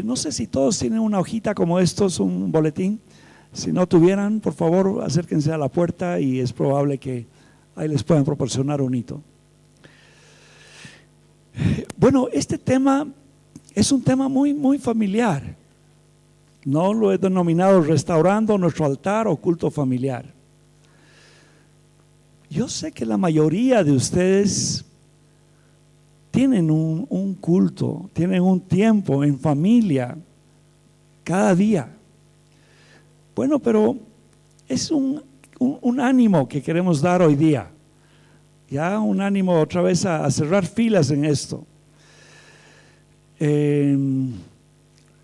No sé si todos tienen una hojita como estos, un boletín. Si no tuvieran, por favor, acérquense a la puerta y es probable que ahí les puedan proporcionar un hito. Bueno, este tema es un tema muy familiar. No lo he denominado restaurando nuestro altar o culto familiar. Yo sé que la mayoría de ustedes tienen un culto, tienen un tiempo en familia cada día. Bueno, pero es un ánimo que queremos dar hoy día. Ya un ánimo otra vez a cerrar filas en esto.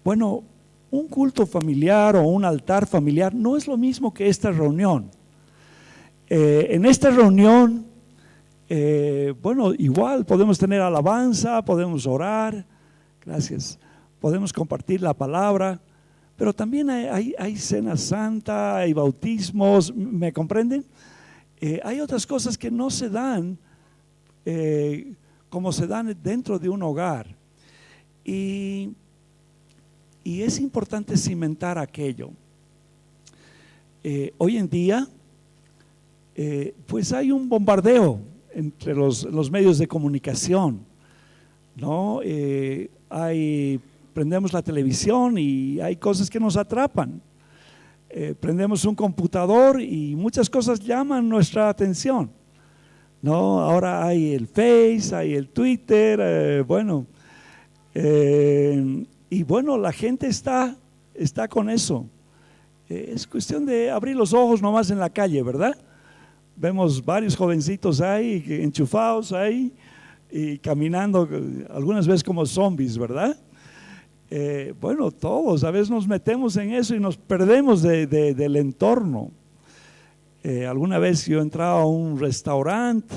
Bueno, un culto familiar o un altar familiar no es lo mismo que esta reunión. En esta reunión, bueno, igual podemos tener alabanza, podemos orar, gracias, podemos compartir la palabra, pero también hay cena santa, hay bautismos, ¿me comprenden? Hay otras cosas que no se dan como se dan dentro de un hogar. Y es importante cimentar aquello. Hoy en día, pues hay un bombardeo entre los medios de comunicación, ¿no? Prendemos la televisión y hay cosas que nos atrapan. Prendemos un computador y muchas cosas llaman nuestra atención, ¿no? Ahora hay el Face, hay el Twitter, bueno, y bueno, la gente está con eso. Es cuestión de abrir los ojos nomás en la calle, ¿verdad? Vemos varios jovencitos ahí, enchufados ahí, y caminando, algunas veces como zombies, ¿verdad? Bueno, todos a veces nos metemos en eso y nos perdemos del entorno. Alguna vez yo entraba a un restaurante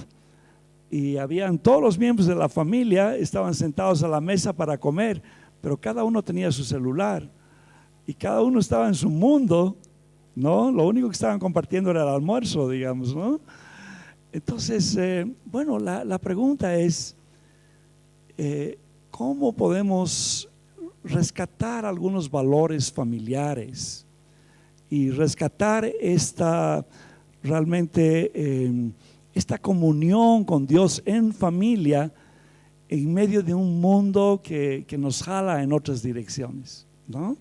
y habían todos los miembros de la familia, estaban sentados a la mesa para comer, pero cada uno tenía su celular y cada uno estaba en su mundo, ¿no? Lo único que estaban compartiendo era el almuerzo, digamos, ¿no? Entonces, bueno, la pregunta es, ¿cómo podemos rescatar algunos valores familiares y rescatar realmente esta comunión con Dios en familia en medio de un mundo que nos jala en otras direcciones, ¿no?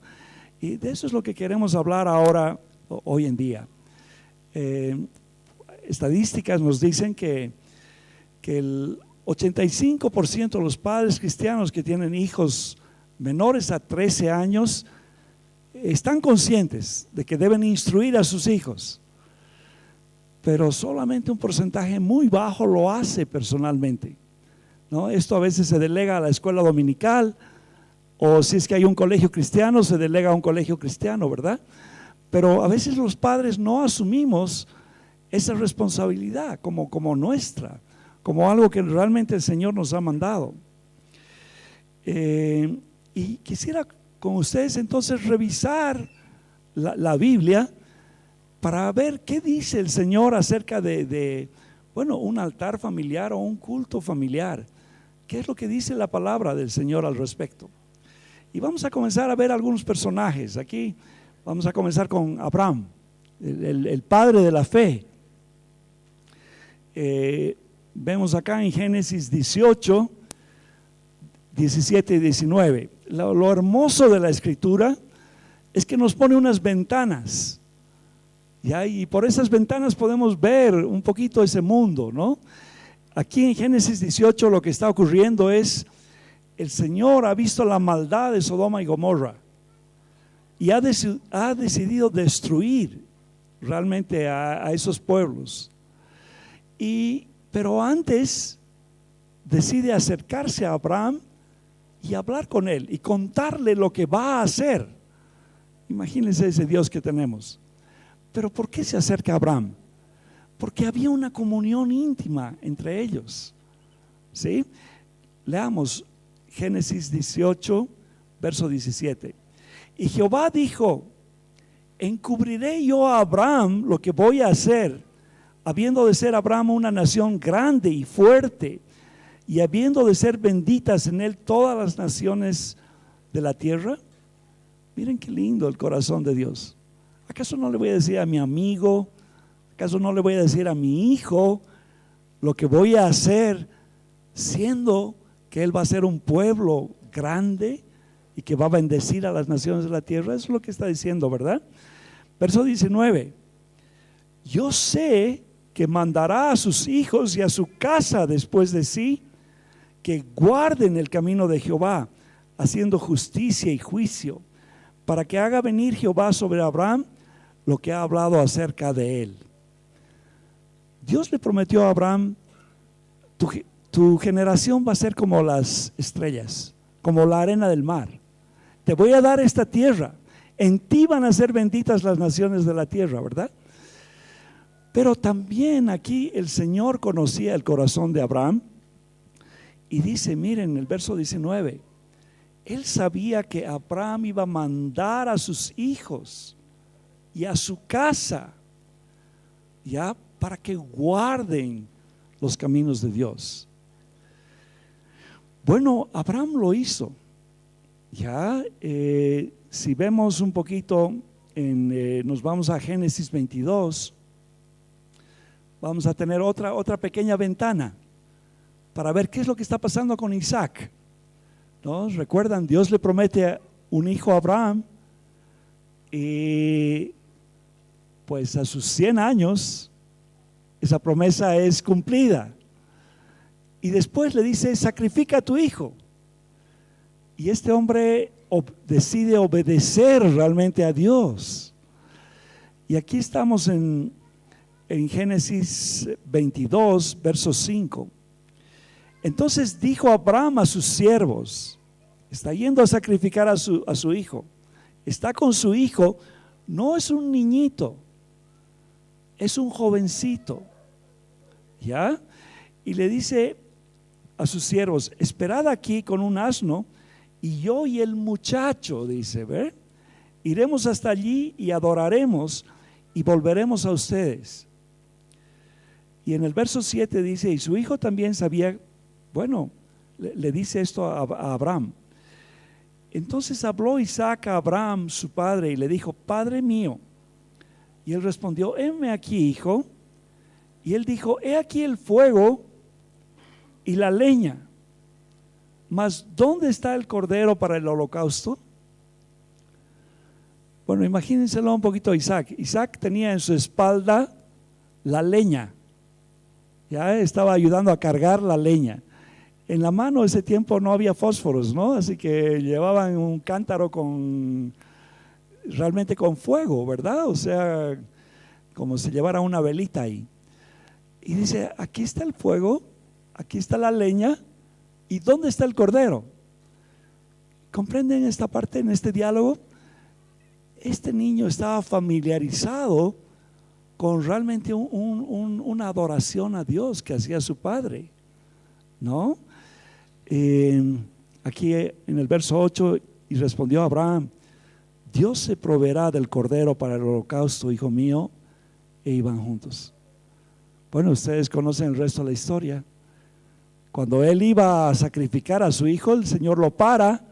Y de eso es lo que queremos hablar ahora, hoy en día. Estadísticas nos dicen que el 85% de los padres cristianos que tienen hijos menores a 13 años están conscientes de que deben instruir a sus hijos, pero solamente un porcentaje muy bajo lo hace personalmente, ¿no? Esto a veces se delega a la escuela dominical, o si es que hay un colegio cristiano, se delega a un colegio cristiano, ¿verdad? Pero a veces los padres no asumimos esa responsabilidad como nuestra, como algo que realmente el Señor nos ha mandado. Y quisiera con ustedes entonces revisar la Biblia para ver qué dice el Señor acerca de bueno, un altar familiar o un culto familiar. ¿Qué es lo que dice la palabra del Señor al respecto? Y vamos a comenzar a ver algunos personajes. Aquí vamos a comenzar con Abraham, el padre de la fe. Vemos acá en Génesis 18, 17 y 19. Lo hermoso de la escritura es que nos pone unas ventanas, ¿ya? Y por esas ventanas podemos ver un poquito ese mundo, ¿no? Aquí en Génesis 18 lo que está ocurriendo es, el Señor ha visto la maldad de Sodoma y Gomorra y ha decidido destruir realmente a esos pueblos. Pero antes decide acercarse a Abraham y hablar con él y contarle lo que va a hacer. Imagínense ese Dios que tenemos. Pero ¿por qué se acerca a Abraham? Porque había una comunión íntima entre ellos, ¿sí? Leamos Génesis 18, verso 17. Y Jehová dijo: encubriré yo a Abraham lo que voy a hacer, habiendo de ser Abraham una nación grande y fuerte, y habiendo de ser benditas en él todas las naciones de la tierra. Miren qué lindo el corazón de Dios. ¿Acaso no le voy a decir a mi amigo? ¿Acaso no le voy a decir a mi hijo lo que voy a hacer, siendo que él va a ser un pueblo grande y que va a bendecir a las naciones de la tierra? Eso es lo que está diciendo, ¿verdad? Verso 19. Yo sé que mandará a sus hijos y a su casa después de sí, que guarden el camino de Jehová, haciendo justicia y juicio, para que haga venir Jehová sobre Abraham lo que ha hablado acerca de él. Dios le prometió a Abraham: tu generación va a ser como las estrellas, como la arena del mar. Te voy a dar esta tierra, en ti van a ser benditas las naciones de la tierra, ¿verdad? Pero también aquí el Señor conocía el corazón de Abraham y dice, miren el verso 19, él sabía que Abraham iba a mandar a sus hijos y a su casa, ya, para que guarden los caminos de Dios. Bueno, Abraham lo hizo. Ya, si vemos un poquito, nos vamos a Génesis 22, vamos a tener otra pequeña ventana para ver qué es lo que está pasando con Isaac, ¿no? Recuerdan, Dios le promete un hijo a Abraham y pues a sus 100 años esa promesa es cumplida. Y después le dice, sacrifica a tu hijo. Y este hombre decide obedecer realmente a Dios. Y aquí estamos en Génesis 22, verso 5. Entonces dijo Abraham a sus siervos, está yendo a sacrificar a su hijo, está con su hijo, no es un niñito, es un jovencito, ¿ya? Y le dice a sus siervos, esperad aquí con un asno, y yo y el muchacho, dice, ¿ver? Iremos hasta allí y adoraremos y volveremos a ustedes. Y en el verso 7 dice, y su hijo también sabía, bueno, le dice esto a Abraham. Entonces habló Isaac a Abraham, su padre, y le dijo, Padre mío. Y él respondió, heme aquí, hijo. Y él dijo, he aquí el fuego y la leña, mas ¿dónde está el cordero para el holocausto? Bueno, imagínenselo un poquito a Isaac. Isaac tenía en su espalda la leña, ya estaba ayudando a cargar la leña. En la mano ese tiempo no había fósforos, ¿no? Así que llevaban un cántaro realmente con fuego, ¿verdad? O sea, como si llevara una velita ahí. Y dice, aquí está el fuego, aquí está la leña, ¿y dónde está el cordero? ¿Comprenden esta parte en este diálogo? Este niño estaba familiarizado con realmente una adoración a Dios que hacía su padre, ¿no? Aquí en el verso 8, y respondió Abraham, Dios se proveerá del cordero para el holocausto, hijo mío, e iban juntos. Bueno, ustedes conocen el resto de la historia. Cuando él iba a sacrificar a su hijo, el Señor lo para,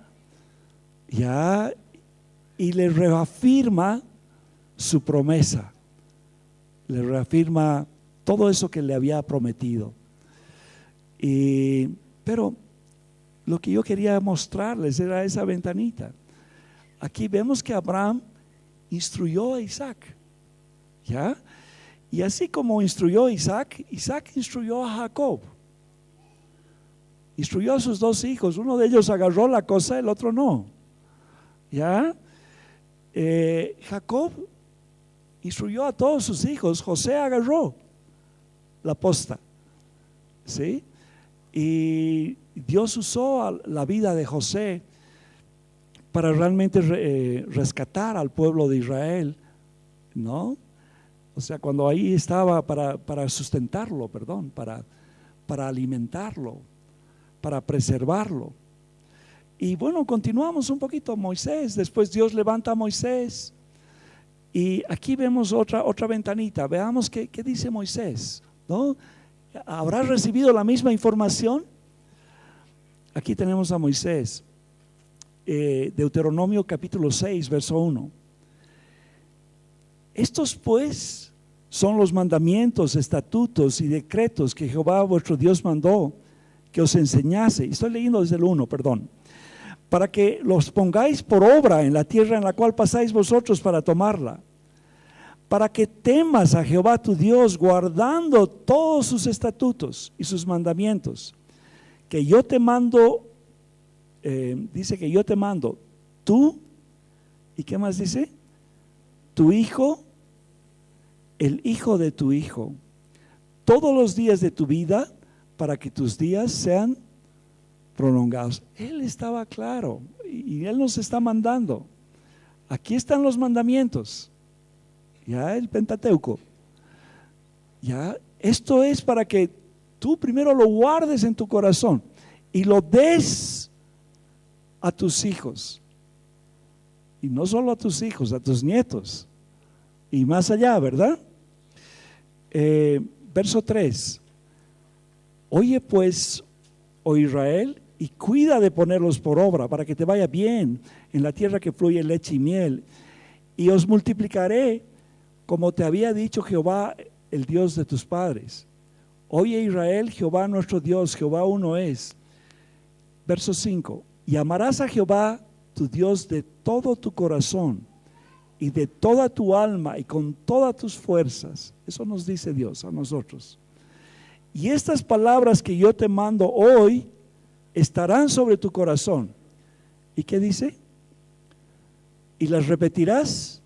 ya, y le reafirma su promesa, le reafirma todo eso que le había prometido. Pero lo que yo quería mostrarles era esa ventanita. Aquí vemos que Abraham instruyó a Isaac, ¿ya? Y así como instruyó a Isaac, Isaac instruyó a Jacob. Instruyó a sus dos hijos, uno de ellos agarró la cosa, el otro no, ¿ya? Jacob instruyó a todos sus hijos, José agarró la posta, ¿sí? Y Dios usó la vida de José para realmente rescatar al pueblo de Israel, ¿no? O sea, cuando ahí estaba para sustentarlo, para alimentarlo, para preservarlo. Y bueno, continuamos un poquito. Moisés, después Dios levanta a Moisés. Y aquí vemos otra ventanita. Veamos qué dice Moisés, ¿no? ¿Habrá recibido la misma información? Aquí tenemos a Moisés. Deuteronomio capítulo 6, verso 1. Estos pues son los mandamientos, estatutos y decretos que Jehová vuestro Dios mandó que os enseñase. Estoy leyendo desde el 1, perdón. Para que los pongáis por obra en la tierra en la cual pasáis vosotros para tomarla. Para que temas a Jehová tu Dios, guardando todos sus estatutos y sus mandamientos, que yo te mando, dice que yo te mando, tú, ¿y qué más dice? Tu hijo, el hijo de tu hijo, todos los días de tu vida, para que tus días sean prolongados. Él estaba claro y Él nos está mandando. Aquí están los mandamientos, ya el Pentateuco. Ya, esto es para que tú primero lo guardes en tu corazón y lo des a tus hijos. Y no solo a tus hijos, a tus nietos. Y más allá, ¿verdad? Verso 3. Oye pues, oh Israel, y cuida de ponerlos por obra para que te vaya bien en la tierra que fluye leche y miel. Y os multiplicaré como te había dicho Jehová, el Dios de tus padres. Oye Israel, Jehová nuestro Dios, Jehová uno es. Verso 5. Y amarás a Jehová tu Dios de todo tu corazón y de toda tu alma y con todas tus fuerzas. Eso nos dice Dios a nosotros. Y estas palabras que yo te mando hoy estarán sobre tu corazón. ¿Y qué dice? Y las repetirás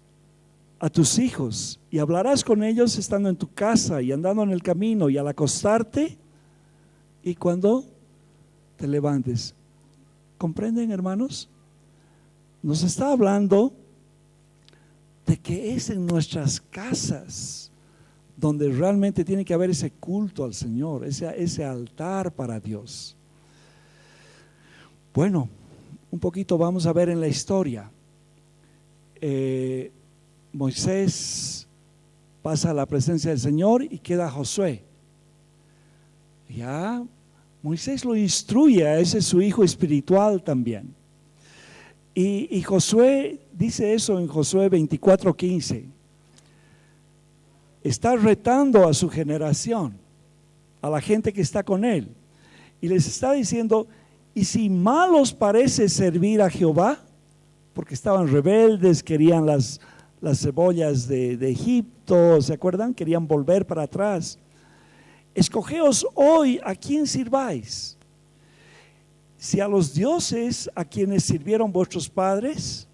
a tus hijos y hablarás con ellos estando en tu casa y andando en el camino y al acostarte y cuando te levantes. ¿Comprenden, hermanos? Nos está hablando de que es en nuestras casas donde realmente tiene que haber ese culto al Señor, ese altar para Dios. Bueno, un poquito vamos a ver en la historia. Moisés pasa a la presencia del Señor y queda Josué. Ya Moisés lo instruye a ese su hijo espiritual también. Y Josué dice eso en Josué 24:15. Está retando a su generación, a la gente que está con él, y les está diciendo: y si mal os parece servir a Jehová, porque estaban rebeldes, querían las cebollas de Egipto, ¿se acuerdan? Querían volver para atrás. Escogeos hoy a quién sirváis. Si a los dioses a quienes sirvieron vuestros padres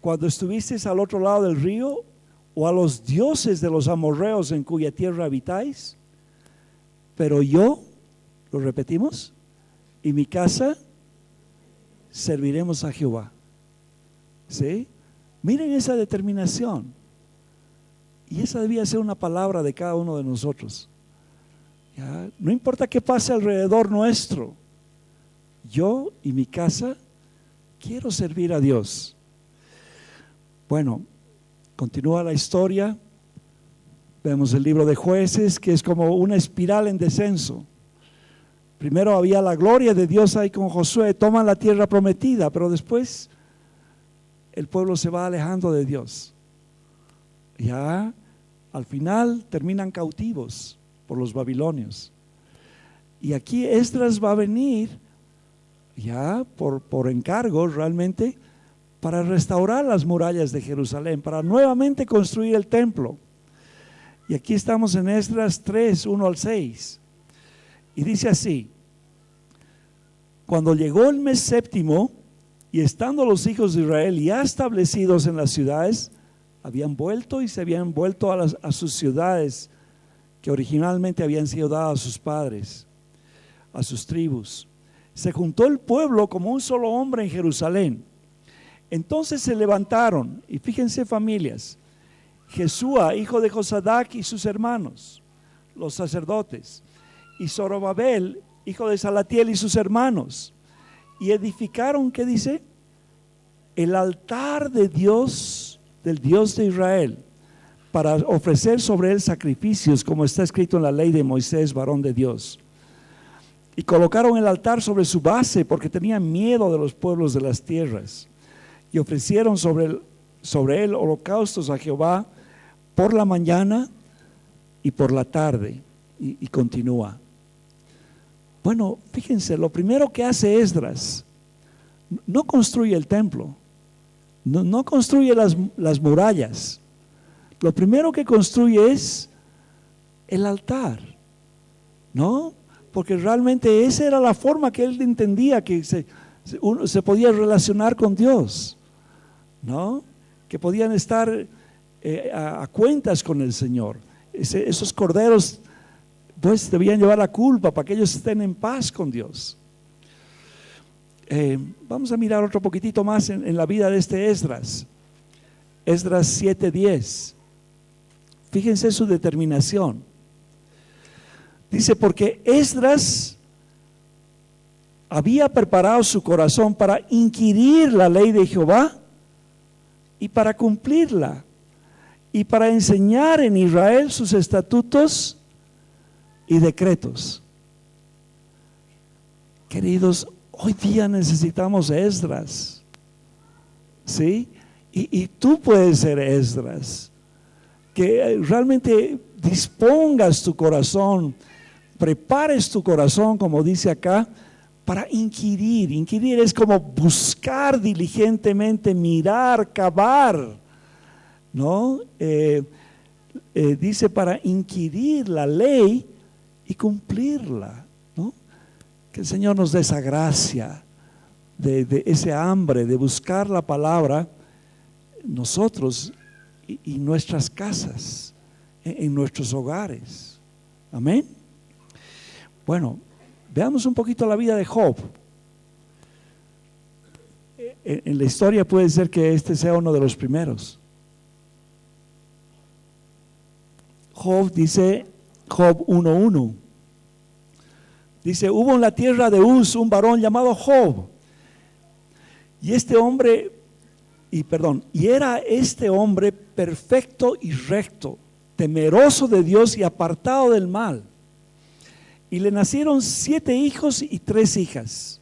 cuando estuvisteis al otro lado del río, o a los dioses de los amorreos en cuya tierra habitáis, pero yo, lo repetimos, y mi casa serviremos a Jehová. ¿Sí? Miren esa determinación. Y esa debía ser una palabra de cada uno de nosotros. ¿Ya? No importa qué pase alrededor nuestro, yo y mi casa quiero servir a Dios. Bueno, continúa la historia. Vemos el libro de Jueces, que es como una espiral en descenso. Primero había la gloria de Dios ahí con Josué, toman la tierra prometida, pero después el pueblo se va alejando de Dios. Ya al final terminan cautivos por los babilonios. Y aquí Esdras va a venir ya por encargo realmente para restaurar las murallas de Jerusalén, para nuevamente construir el templo. Y aquí estamos en Esdras 3, 1 al 6. Y dice así: cuando llegó el mes séptimo, y estando los hijos de Israel ya establecidos en las ciudades, habían vuelto y se habían vuelto a sus ciudades que originalmente habían sido dadas a sus padres, a sus tribus. Se juntó el pueblo como un solo hombre en Jerusalén. Entonces se levantaron, y fíjense familias, Jesúa, hijo de Josadac, y sus hermanos, los sacerdotes, y Zorobabel, hijo de Salatiel, y sus hermanos, y edificaron, ¿qué dice? El altar de Dios, del Dios de Israel, para ofrecer sobre él sacrificios, como está escrito en la ley de Moisés, varón de Dios. y colocaron el altar sobre su base porque tenían miedo de los pueblos de las tierras. Y ofrecieron sobre él holocaustos a Jehová por la mañana y por la tarde. Y continúa. Bueno, fíjense, lo primero que hace Esdras, no construye el templo, no construye las murallas. Lo primero que construye es el altar, ¿no? Porque realmente esa era la forma que él entendía que uno se podía relacionar con Dios, ¿no? Que podían estar a cuentas con el Señor. Esos corderos pues debían llevar la culpa para que ellos estén en paz con Dios. Vamos a mirar otro poquitito más en la vida de este Esdras. Esdras 7:10. Fíjense su determinación. Dice, porque Esdras había preparado su corazón para inquirir la ley de Jehová y para cumplirla, y para enseñar en Israel sus estatutos y decretos. Queridos, hoy día necesitamos Esdras, ¿sí? Y tú puedes ser Esdras, que realmente dispongas tu corazón, prepares tu corazón, como dice acá, para inquirir. Inquirir es como buscar diligentemente, mirar, cavar, ¿no? Dice para inquirir la ley y cumplirla, ¿no? Que el Señor nos dé esa gracia de ese hambre de buscar la palabra nosotros y nuestras casas, en nuestros hogares. Amén. Bueno, veamos un poquito la vida de Job. En la historia puede ser que este sea uno de los primeros. Job dice, Job 1:1. Dice, hubo en la tierra de Uz un varón llamado Job. Y era este hombre perfecto y recto, temeroso de Dios y apartado del mal. Y le nacieron 7 hijos y 3 hijas.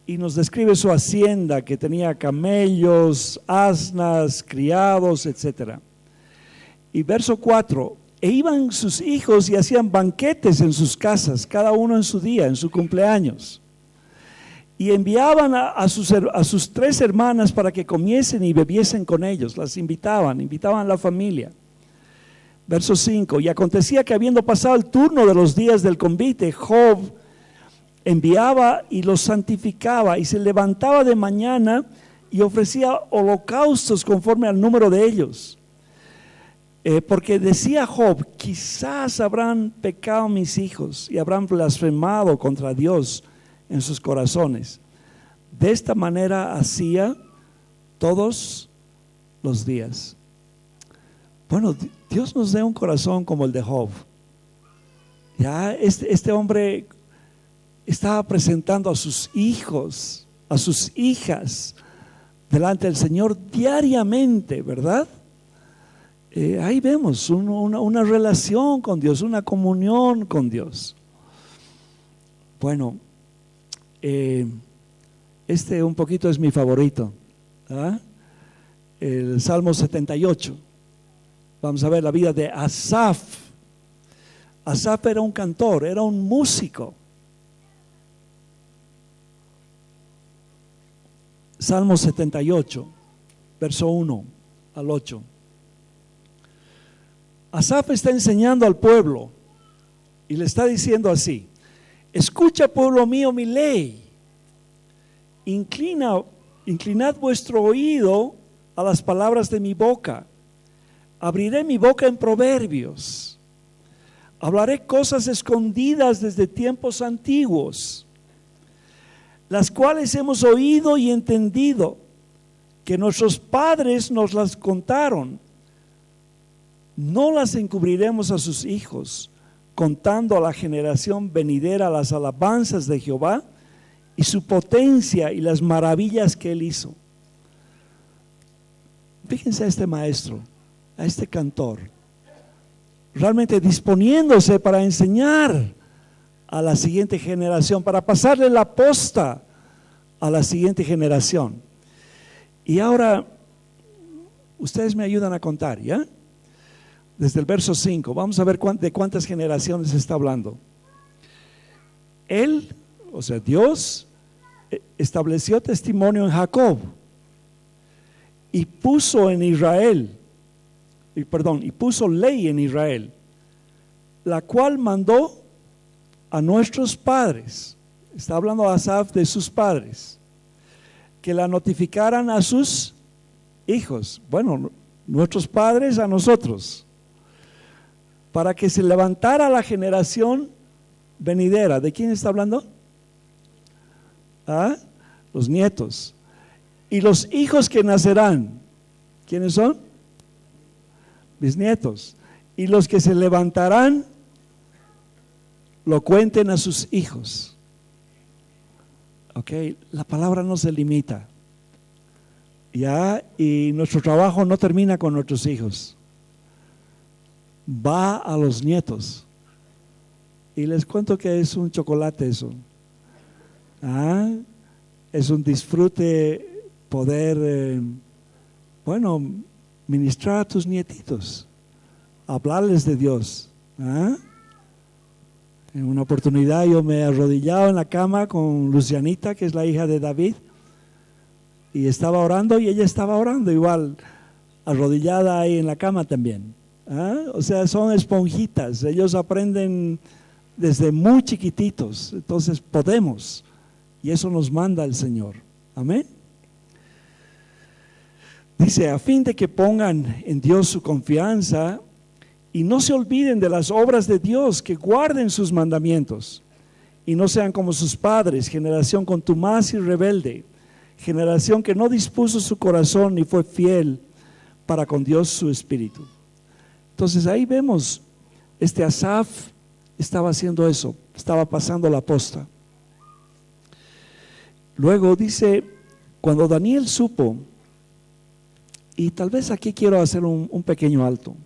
Y nos describe su hacienda, que tenía camellos, asnas, criados, etc. Y verso 4, e iban sus hijos y hacían banquetes en sus casas, cada uno en su día, en su cumpleaños. Y enviaban a sus 3 hermanas para que comiesen y bebiesen con ellos. Las invitaban a la familia. Verso 5, y acontecía que habiendo pasado el turno de los días del convite, Job enviaba y los santificaba y se levantaba de mañana y ofrecía holocaustos conforme al número de ellos. Porque decía Job, quizás habrán pecado mis hijos y habrán blasfemado contra Dios en sus corazones. De esta manera hacía todos los días. Bueno, Dios nos dé un corazón como el de Job. Ya este hombre estaba presentando a sus hijos, a sus hijas delante del Señor diariamente, ¿verdad? Ahí vemos una relación con Dios, una comunión con Dios. Bueno, este un poquito es mi favorito, ¿ah? El Salmo 78. Vamos a ver la vida de Asaf. Asaf era un cantor, era un músico. Salmo 78, verso 1 al 8. Asaf está enseñando al pueblo y le está diciendo así: escucha, pueblo mío, mi ley. Inclinad vuestro oído a las palabras de mi boca. Abriré mi boca en proverbios. Hablaré cosas escondidas desde tiempos antiguos, las cuales hemos oído y entendido, que nuestros padres nos las contaron. No las encubriremos a sus hijos, contando a la generación venidera las alabanzas de Jehová y su potencia y las maravillas que él hizo. Fíjense a este maestro, a este cantor, realmente disponiéndose para enseñar a la siguiente generación, para pasarle la posta a la siguiente generación. Y ahora, ustedes me ayudan a contar, ¿ya? Desde el verso 5, vamos a ver de cuántas generaciones está hablando. Él, o sea, Dios, estableció testimonio en Jacob y puso en Israel, y puso ley en Israel, la cual mandó a nuestros padres. Está hablando Asaf de sus padres, que la notificaran a sus hijos. Bueno, nuestros padres a nosotros, para que se levantara la generación venidera. ¿De quién está hablando? ¿Ah? Los nietos. Y los hijos que nacerán, ¿quiénes son? Bisnietos. Y los que se levantarán, lo cuenten a sus hijos. Ok, la palabra no se limita. Ya, y nuestro trabajo no termina con nuestros hijos. Va a los nietos. Y les cuento que es un chocolate eso. Es un disfrute poder, ministrar a tus nietitos, hablarles de Dios. En una oportunidad yo me he arrodillado en la cama con Lucianita, que es la hija de David, y estaba orando, y ella estaba orando igual, arrodillada ahí en la cama también. O sea, son esponjitas, ellos aprenden desde muy chiquititos, entonces podemos, y eso nos manda el Señor. Amén. Dice, a fin de que pongan en Dios su confianza y no se olviden de las obras de Dios, que guarden sus mandamientos y no sean como sus padres, generación contumaz y rebelde, generación que no dispuso su corazón ni fue fiel para con Dios su espíritu. Entonces ahí vemos, Asaf estaba haciendo eso, estaba pasando la posta. Luego dice, cuando Daniel supo, y tal vez aquí quiero hacer un pequeño alto.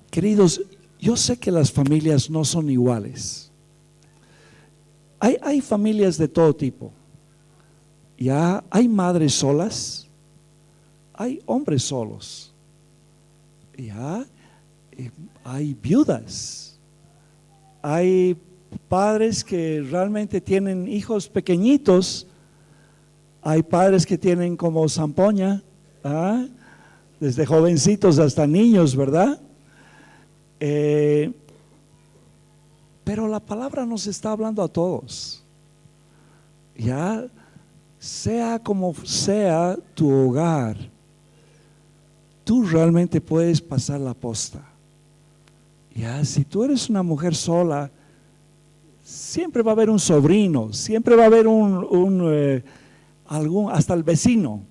Queridos, yo sé que las familias no son iguales. Hay familias de todo tipo. Ya hay madres solas, hay hombres solos. Ya hay viudas, hay padres que realmente tienen hijos pequeñitos, hay padres que tienen como zampoña, desde jovencitos hasta niños, ¿verdad? Pero la palabra nos está hablando a todos. Ya sea como sea tu hogar, tú realmente puedes pasar la posta. Ya, si tú eres una mujer sola, siempre va a haber un sobrino, siempre va a haber hasta el vecino,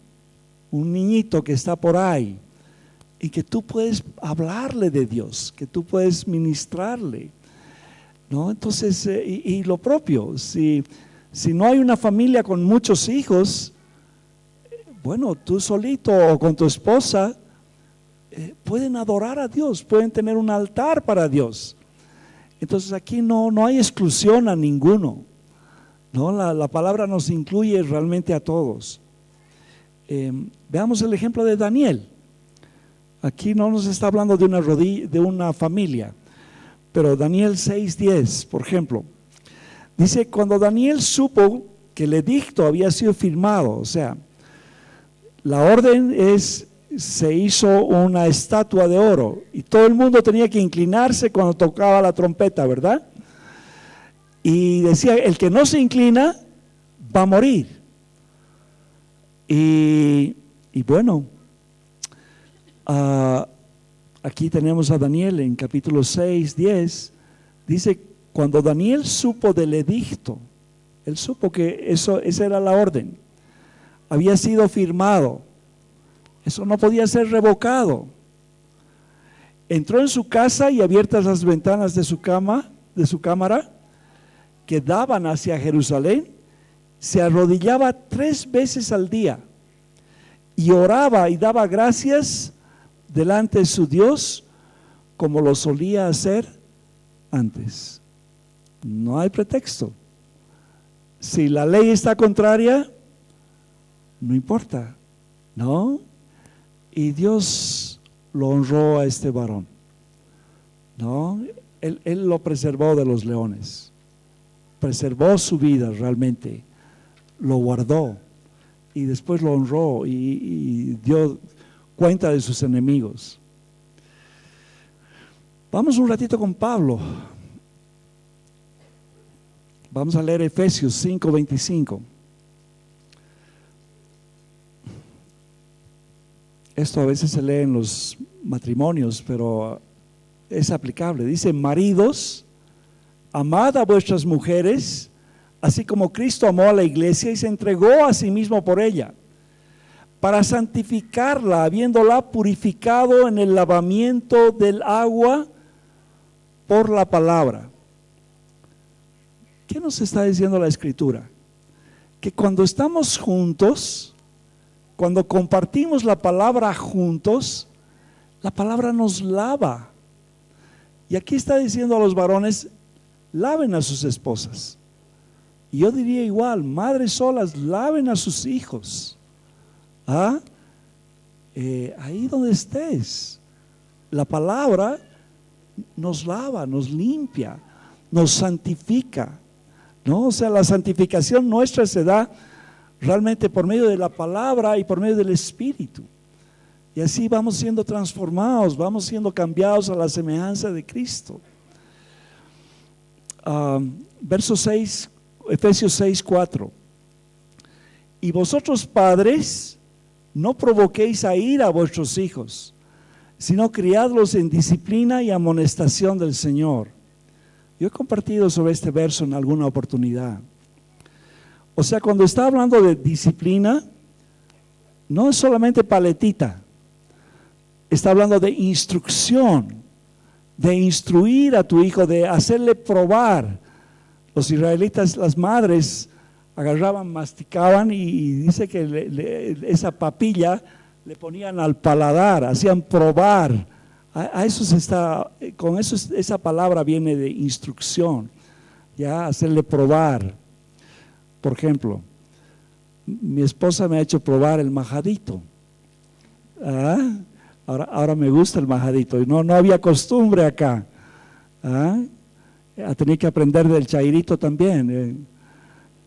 un niñito que está por ahí, y que tú puedes hablarle de Dios, que tú puedes ministrarle, ¿no? Entonces, y lo propio, si no hay una familia con muchos hijos, bueno, tú solito o con tu esposa, pueden adorar a Dios, pueden tener un altar para Dios. Entonces aquí no hay exclusión a ninguno, ¿no? La palabra nos incluye realmente a todos. Veamos el ejemplo de Daniel. Aquí no nos está hablando de una familia, pero Daniel 6:10, por ejemplo, dice, cuando Daniel supo que el edicto había sido firmado, o sea, la orden se hizo una estatua de oro y todo el mundo tenía que inclinarse cuando tocaba la trompeta, ¿verdad? Y decía, el que no se inclina va a morir. Y bueno, aquí tenemos a Daniel en capítulo 6:10, dice, cuando Daniel supo del edicto, él supo que esa era la orden, había sido firmado, eso no podía ser revocado. Entró en su casa y abiertas las ventanas de su cámara, que daban hacia Jerusalén, se arrodillaba 3 veces al día y oraba y daba gracias delante de su Dios, como lo solía hacer antes. No hay pretexto. Si la ley está contraria, no importa, ¿no? Y Dios lo honró a este varón, ¿no? Él lo preservó de los leones, preservó su vida realmente, lo guardó y después lo honró y dio cuenta de sus enemigos. Vamos un ratito con Pablo. Vamos a leer Efesios 5:25. Esto a veces se lee en los matrimonios, pero es aplicable. Dice: maridos, amad a vuestras mujeres, así como Cristo amó a la iglesia y se entregó a sí mismo por ella, para santificarla, habiéndola purificado en el lavamiento del agua por la palabra. ¿Qué nos está diciendo la Escritura? Que cuando estamos juntos, cuando compartimos la palabra juntos, la palabra nos lava. Y aquí está diciendo a los varones: laven a sus esposas. Y yo diría igual, madres solas, laven a sus hijos. Ahí donde estés, la palabra nos lava, nos limpia, nos santifica, ¿no? O sea, la santificación nuestra se da realmente por medio de la palabra y por medio del Espíritu. Y así vamos siendo transformados, vamos siendo cambiados a la semejanza de Cristo. Verso 6, Efesios 6:4. Y vosotros, padres, no provoquéis a ira a vuestros hijos, sino criadlos en disciplina y amonestación del Señor. Yo he compartido sobre este verso en alguna oportunidad. O sea, cuando está hablando de disciplina, no es solamente paletita, está hablando de instrucción, de instruir a tu hijo, de hacerle probar. Los israelitas, las madres agarraban, masticaban y dice que esa papilla le ponían al paladar, hacían probar. A eso se está, con eso esa palabra viene de instrucción, ya hacerle probar. Por ejemplo, mi esposa me ha hecho probar el majadito. Ahora me gusta el majadito y no había costumbre acá. Ha tenido que aprender del chairito también.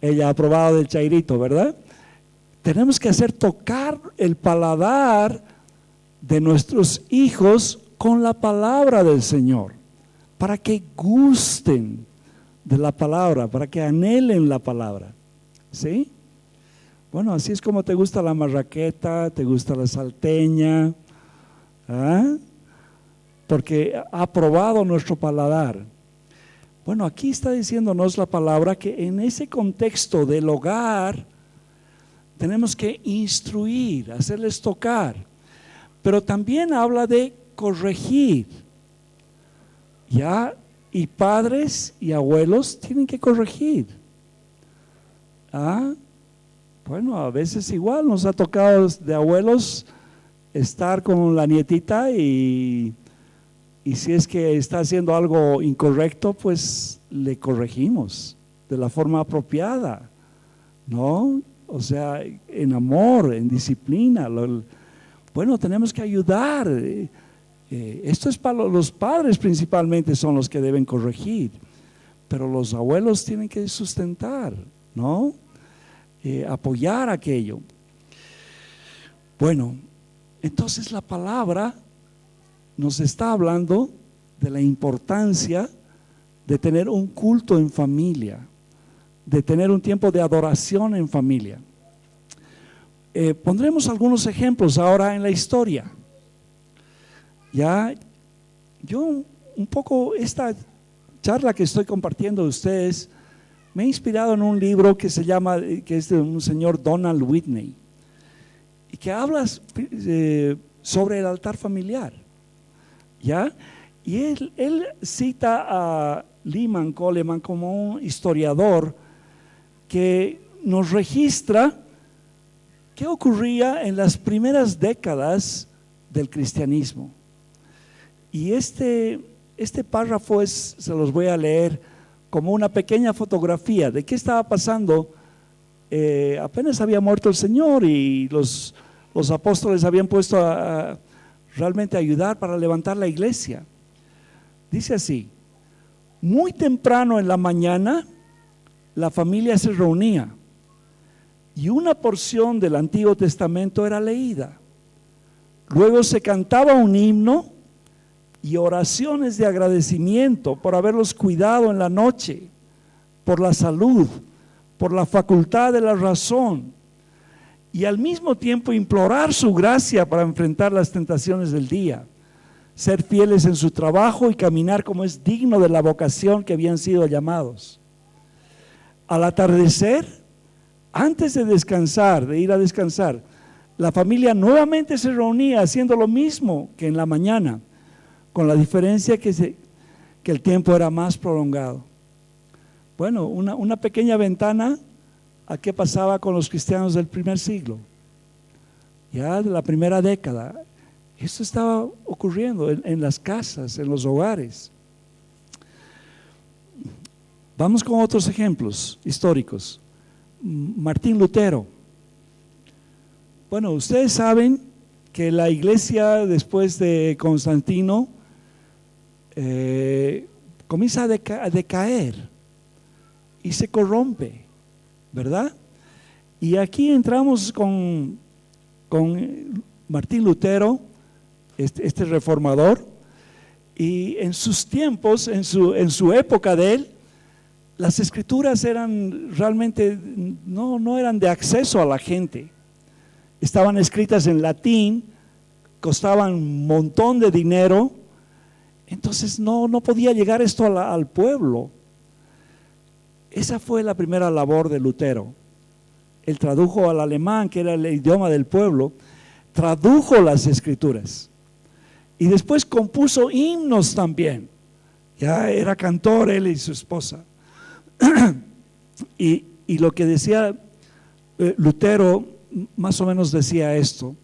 Ella ha probado del chairito, ¿verdad? Tenemos que hacer tocar el paladar de nuestros hijos con la palabra del Señor, para que gusten de la palabra, para que anhelen la palabra. ¿Sí? Bueno, así es como te gusta la marraqueta, te gusta la salteña, porque ha probado nuestro paladar. Bueno, aquí está diciéndonos la palabra que en ese contexto del hogar tenemos que instruir, hacerles tocar, pero también habla de corregir, ¿ya? Y padres y abuelos tienen que corregir. Bueno, a veces igual nos ha tocado de abuelos estar con la nietita y si es que está haciendo algo incorrecto, pues le corregimos de la forma apropiada, ¿no? O sea, en amor, en disciplina. Bueno, tenemos que ayudar. Esto es para los padres principalmente, son los que deben corregir, pero los abuelos tienen que sustentar, ¿no? Apoyar aquello. Bueno, entonces la palabra nos está hablando de la importancia de tener un culto en familia, de tener un tiempo de adoración en familia. Pondremos algunos ejemplos ahora en la historia. Ya, yo un poco esta charla que estoy compartiendo de ustedes me he inspirado en un libro que se llama, que es de un señor Donald Whitney, y que habla sobre el altar familiar, ¿ya? Y él cita a Lyman Coleman como un historiador que nos registra qué ocurría en las primeras décadas del cristianismo. Y este este párrafo se los voy a leer como una pequeña fotografía de qué estaba pasando. Apenas había muerto el Señor y los apóstoles habían puesto a realmente ayudar para levantar la iglesia. Dice así: muy temprano en la mañana la familia se reunía y una porción del Antiguo Testamento era leída. Luego se cantaba un himno y oraciones de agradecimiento por haberlos cuidado en la noche, por la salud, por la facultad de la razón, y al mismo tiempo implorar su gracia para enfrentar las tentaciones del día, ser fieles en su trabajo y caminar como es digno de la vocación que habían sido llamados. Al atardecer, antes de descansar, de ir a descansar, la familia nuevamente se reunía haciendo lo mismo que en la mañana, con la diferencia que el tiempo era más prolongado. Bueno, una pequeña ventana a qué pasaba con los cristianos del primer siglo, ya de la primera década. Esto estaba ocurriendo en las casas, en los hogares. Vamos con otros ejemplos históricos. Martín Lutero. Bueno, ustedes saben que la iglesia después de Constantino comienza a decaer y se corrompe, ¿verdad? Y aquí entramos con Martín Lutero, este reformador, y en sus tiempos, en su época de él, las escrituras eran realmente, no eran de acceso a la gente. Estaban escritas en latín, costaban un montón de dinero, entonces no podía llegar esto al pueblo. Esa fue la primera labor de Lutero. Él tradujo al alemán, que era el idioma del pueblo, tradujo las escrituras y después compuso himnos también. Ya era cantor él y su esposa. Y lo que decía Lutero, más o menos decía esto: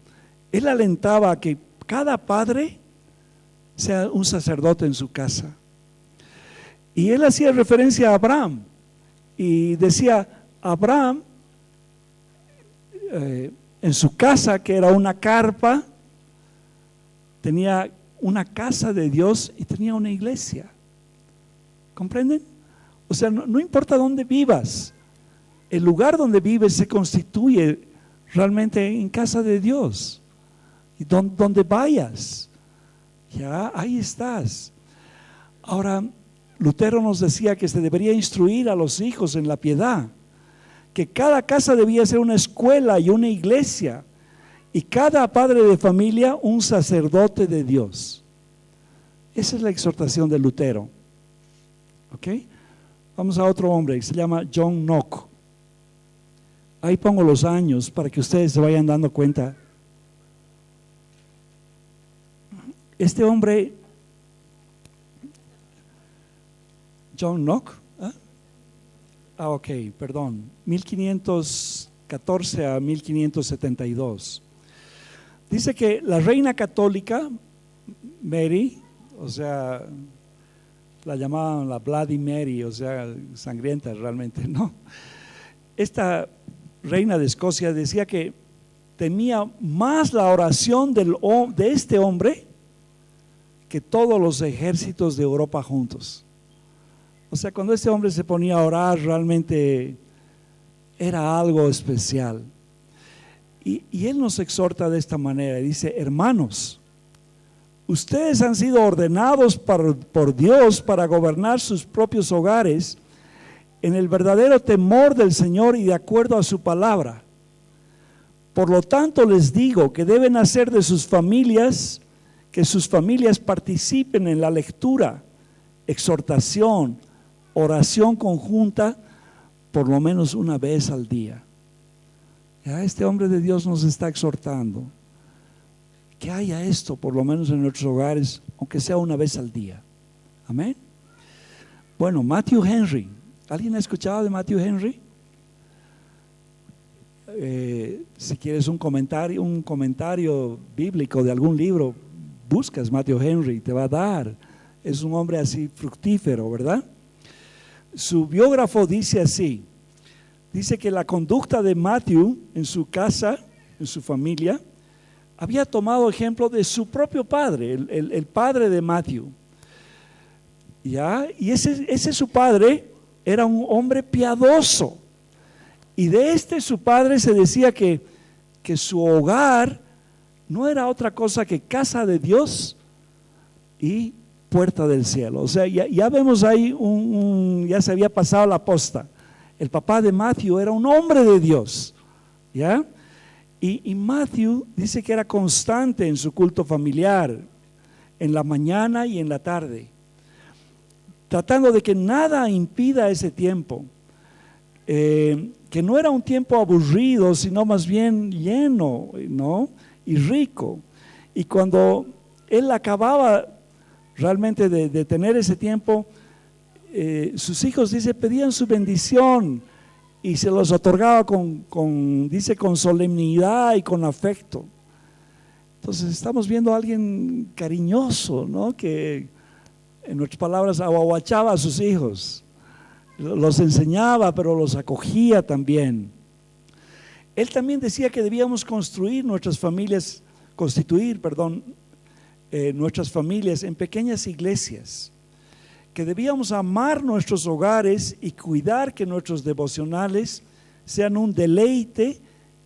él alentaba a que cada padre sea un sacerdote en su casa. Y él hacía referencia a Abraham y decía: Abraham en su casa, que era una carpa, tenía una casa de Dios y tenía una iglesia. ¿Comprenden? O sea, no importa dónde vivas, el lugar donde vives se constituye realmente en casa de Dios. Y donde vayas, ya ahí estás. Ahora, Lutero nos decía que se debería instruir a los hijos en la piedad, que cada casa debía ser una escuela y una iglesia, y cada padre de familia un sacerdote de Dios. Esa es la exhortación de Lutero. ¿Ok? Vamos a otro hombre que se llama John Knox. Ahí pongo los años para que ustedes se vayan dando cuenta. Este hombre, John Knox, ok, perdón, 1514 a 1572. Dice que la reina católica, Mary, o sea, la llamaban la Bloody Mary, o sea, sangrienta realmente, ¿no? Esta reina de Escocia decía que temía más la oración de este hombre que todos los ejércitos de Europa juntos. O sea, cuando este hombre se ponía a orar, realmente era algo especial. Y él nos exhorta de esta manera, dice: hermanos, ustedes han sido ordenados por Dios para gobernar sus propios hogares en el verdadero temor del Señor y de acuerdo a su palabra. Por lo tanto, les digo que deben hacer de sus familias, que sus familias participen en la lectura, exhortación, oración conjunta, por lo menos una vez al día. Ya este hombre de Dios nos está exhortando que haya esto, por lo menos en nuestros hogares, aunque sea una vez al día. Amén. Bueno, Matthew Henry. ¿Alguien ha escuchado de Matthew Henry? Si quieres un comentario bíblico de algún libro, buscas Matthew Henry, te va a dar. es un hombre así fructífero, ¿verdad? Su biógrafo dice así, dice que la conducta de Matthew en su casa, en su familia, había tomado ejemplo de su propio padre, el padre de Matthew. ¿Ya? Y ese su padre era un hombre piadoso. Y de su padre se decía que su hogar no era otra cosa que casa de Dios y puerta del cielo. O sea, ya vemos ahí ya se había pasado la posta. El papá de Matthew era un hombre de Dios, ¿ya? Y Matthew dice que era constante en su culto familiar, en la mañana y en la tarde, tratando de que nada impida ese tiempo, que no era un tiempo aburrido, sino más bien lleno, ¿no? Y rico. Y cuando él acababa realmente de tener ese tiempo, sus hijos, dice, pedían su bendición y se los otorgaba dice, con solemnidad y con afecto. Entonces estamos viendo a alguien cariñoso, ¿no? Que en nuestras palabras aguachaba a sus hijos, los enseñaba, pero los acogía también. Él también decía que debíamos constituir nuestras familias en pequeñas iglesias, que debíamos amar nuestros hogares y cuidar que nuestros devocionales sean un deleite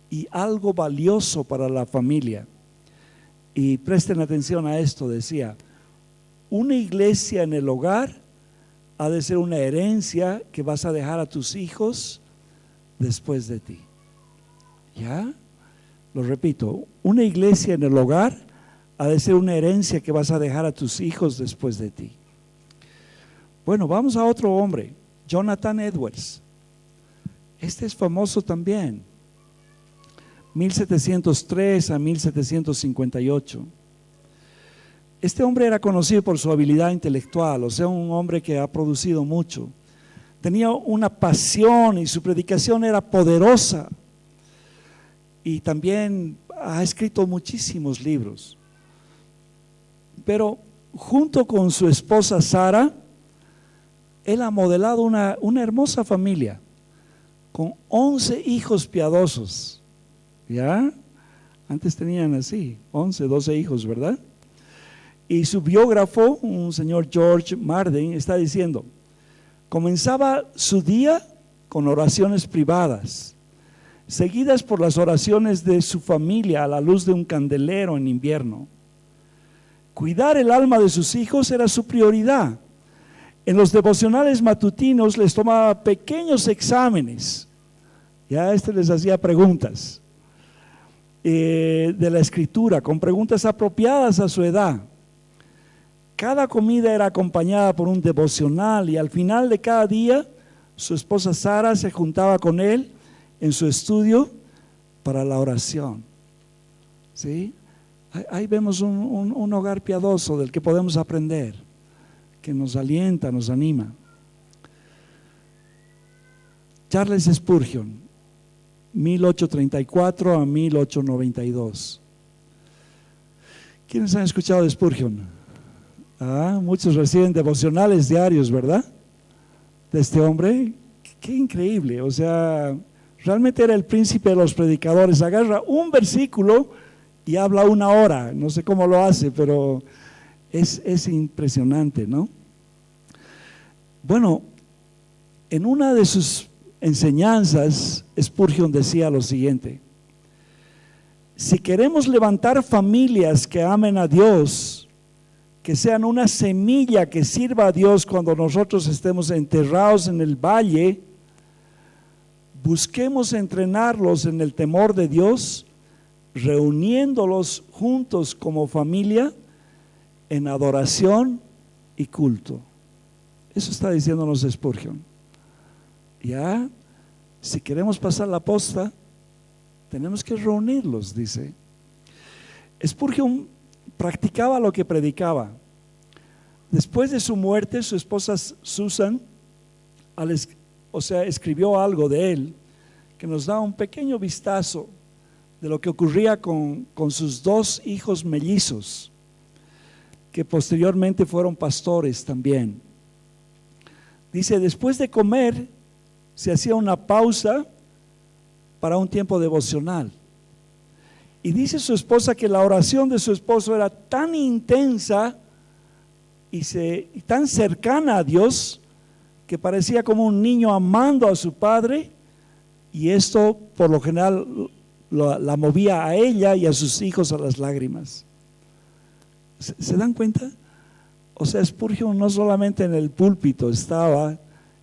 y algo valioso para la familia. Y presten atención a esto, decía, una iglesia en el hogar ha de ser una herencia que vas a dejar a tus hijos después de ti. ¿Ya? Lo repito, una iglesia en el hogar ha de ser una herencia que vas a dejar a tus hijos después de ti. Bueno, vamos a otro hombre, Jonathan Edwards. Este es famoso también, 1703 a 1758. Este hombre era conocido por su habilidad intelectual, o sea, un hombre que ha producido mucho. Tenía una pasión y su predicación era poderosa. Y también ha escrito muchísimos libros. Pero junto con su esposa Sara, él ha modelado una hermosa familia con 11 hijos piadosos. ¿Ya? Antes tenían así, 11, 12 hijos, ¿verdad? Y su biógrafo, un señor George Marden, está diciendo, comenzaba su día con oraciones privadas, seguidas por las oraciones de su familia a la luz de un candelero en invierno. Cuidar el alma de sus hijos era su prioridad. En los devocionales matutinos les tomaba pequeños exámenes, ya les hacía preguntas de la escritura, con preguntas apropiadas a su edad. Cada comida era acompañada por un devocional y al final de cada día su esposa Sara se juntaba con él en su estudio para la oración. ¿Sí? Ahí vemos un hogar piadoso del que podemos aprender, que nos alienta, nos anima. Charles Spurgeon, 1834 a 1892. ¿Quiénes han escuchado de Spurgeon? Muchos reciben devocionales diarios, ¿verdad? De este hombre. Qué increíble, o sea, realmente era el príncipe de los predicadores. Agarra un versículo y habla una hora. No sé cómo lo hace, pero es impresionante, ¿no? Bueno, en una de sus enseñanzas, Spurgeon decía lo siguiente: si queremos levantar familias que amen a Dios, que sean una semilla que sirva a Dios cuando nosotros estemos enterrados en el valle, busquemos entrenarlos en el temor de Dios, reuniéndolos juntos como familia en adoración y culto. Eso está diciéndonos Spurgeon. Ya, si queremos pasar la posta, tenemos que reunirlos, dice. Spurgeon practicaba lo que predicaba. Después de su muerte, su esposa Susan, escribió algo de él que nos da un pequeño vistazo de lo que ocurría con sus dos hijos mellizos, que posteriormente fueron pastores también. Dice, después de comer, se hacía una pausa para un tiempo devocional. Y dice su esposa que la oración de su esposo era tan intensa y tan cercana a Dios, que parecía como un niño amando a su padre, y esto por lo general la movía a ella y a sus hijos a las lágrimas. ¿Se dan cuenta? O sea, Spurgeon no solamente en el púlpito estaba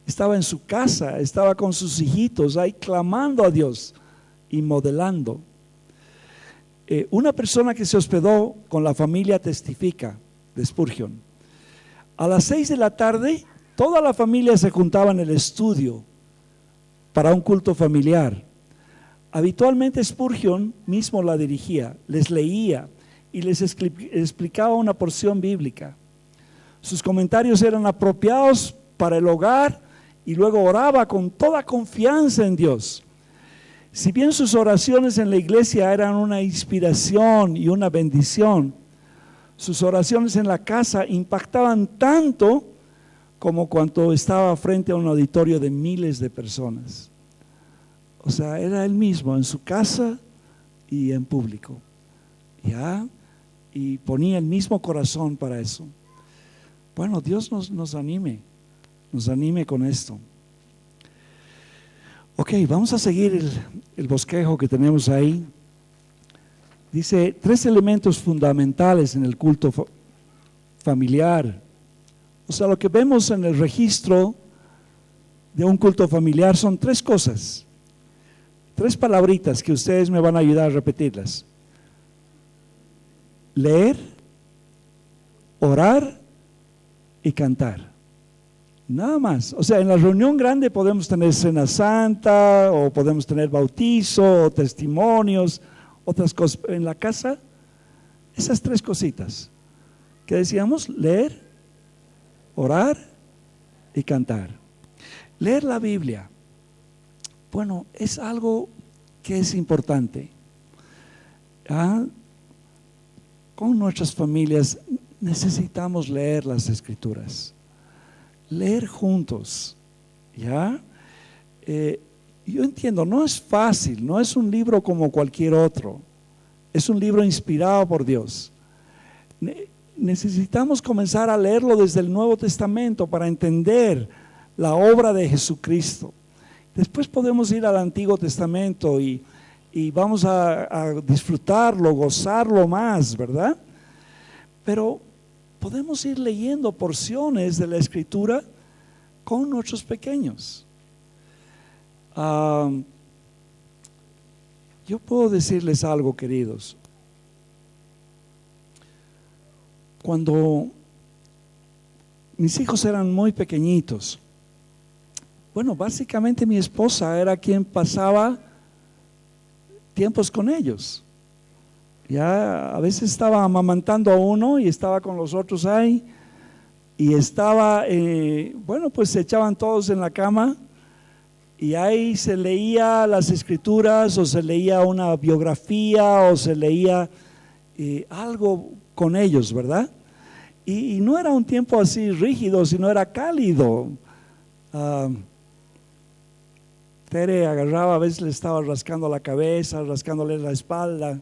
en su casa, estaba con sus hijitos ahí clamando a Dios y modelando. Una persona que se hospedó con la familia testifica de Spurgeon. A las 6 de la tarde, toda la familia se juntaba en el estudio para un culto familiar. Habitualmente Spurgeon mismo la dirigía, les leía y les explicaba una porción bíblica. Sus comentarios eran apropiados para el hogar y luego oraba con toda confianza en Dios. Si bien sus oraciones en la iglesia eran una inspiración y una bendición, sus oraciones en la casa impactaban tanto como cuando estaba frente a un auditorio de miles de personas. O sea, era él mismo en su casa y en público, ¿ya? Y ponía el mismo corazón para eso. Bueno, Dios nos anime con esto. Ok, vamos a seguir el bosquejo que tenemos ahí. Dice 3 elementos fundamentales en el culto familiar. O sea, lo que vemos en el registro de un culto familiar son 3 cosas. 3 palabritas que ustedes me van a ayudar a repetirlas: leer, orar y cantar. Nada más. O sea, en la reunión grande podemos tener cena santa, o podemos tener bautizo, o testimonios, otras cosas. En la casa, esas 3 cositas que decíamos: leer, orar y cantar. Leer la Biblia, bueno, es algo que es importante. Con nuestras familias necesitamos leer las Escrituras, leer juntos, ¿ya? Yo entiendo, no es fácil, no es un libro como cualquier otro, es un libro inspirado por Dios. Necesitamos comenzar a leerlo desde el Nuevo Testamento para entender la obra de Jesucristo. Después podemos ir al Antiguo Testamento y vamos a disfrutarlo, gozarlo más, ¿verdad? Pero podemos ir leyendo porciones de la Escritura con nuestros pequeños. Yo puedo decirles algo, queridos. Cuando mis hijos eran muy pequeñitos, bueno, básicamente mi esposa era quien pasaba tiempos con ellos. Ya a veces estaba amamantando a uno y estaba con los otros ahí, y estaba, bueno, pues se echaban todos en la cama y ahí se leía las Escrituras, o se leía una biografía, o se leía algo con ellos, ¿verdad? Y no era un tiempo así rígido, sino era cálido. Tere agarraba, a veces le estaba rascando la cabeza, rascándole la espalda.